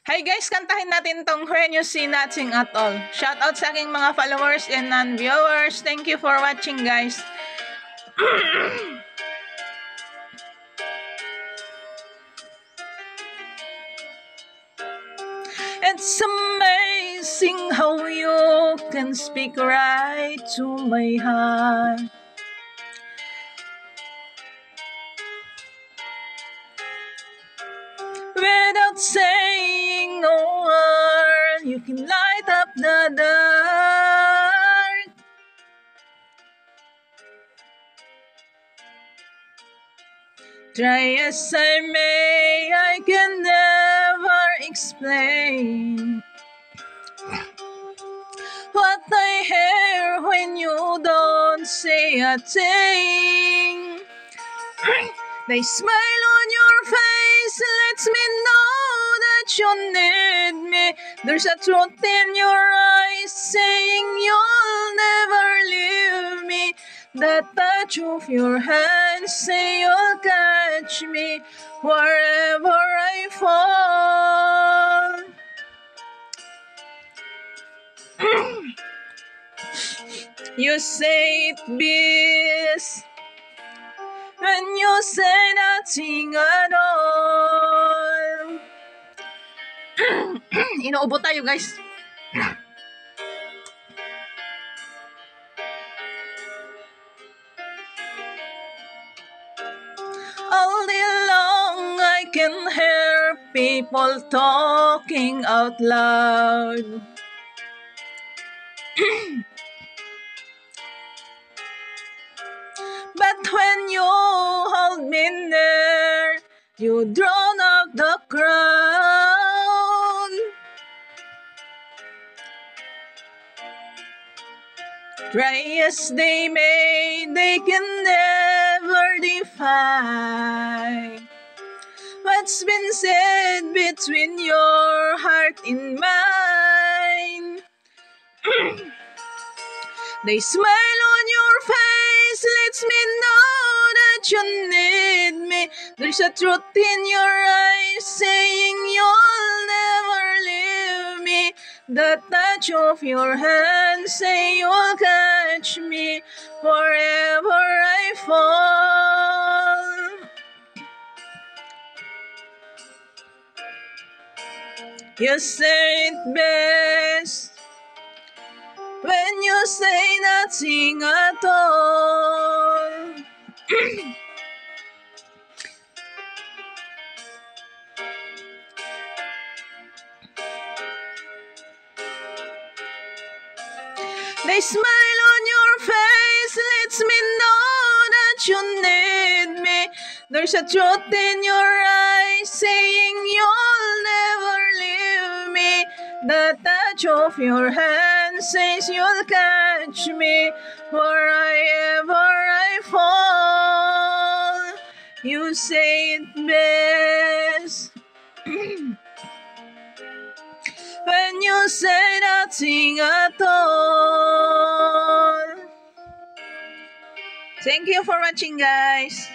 Hi guys, kantahin natin tong When You See Nothing at All. Shout out sa aking mga followers and non-viewers. Thank you for watching guys. It's amazing how you can speak right to my heart. Without saying a word, you can light up the dark. Try as I may, I can never explain what I hear when you don't say a thing. The smile on your face lets me know that you need me. There's a truth in your eyes saying you'll never leave me. The touch of your hands say you'll catch me wherever I fall. You say it best when you say nothing at all. Inuubo tayo guys. All day long I can hear people talking out loud. But when you hold me near, you drown out the crowd. Try as they may, they can never define what's been said between your heart and mine. They smile on your face, lets me know that you need me. There's a truth in your eyes saying you'll never leave me. The touch of your hand say you'll catch me wherever I fall. You say it best when you say nothing at all. They smile on your face, lets me know that you need me. There's a truth in your eyes saying you'll never leave me. The touch of your hand says you'll catch me wherever I fall. You say it best when you say nothing at all. Thank you for watching guys.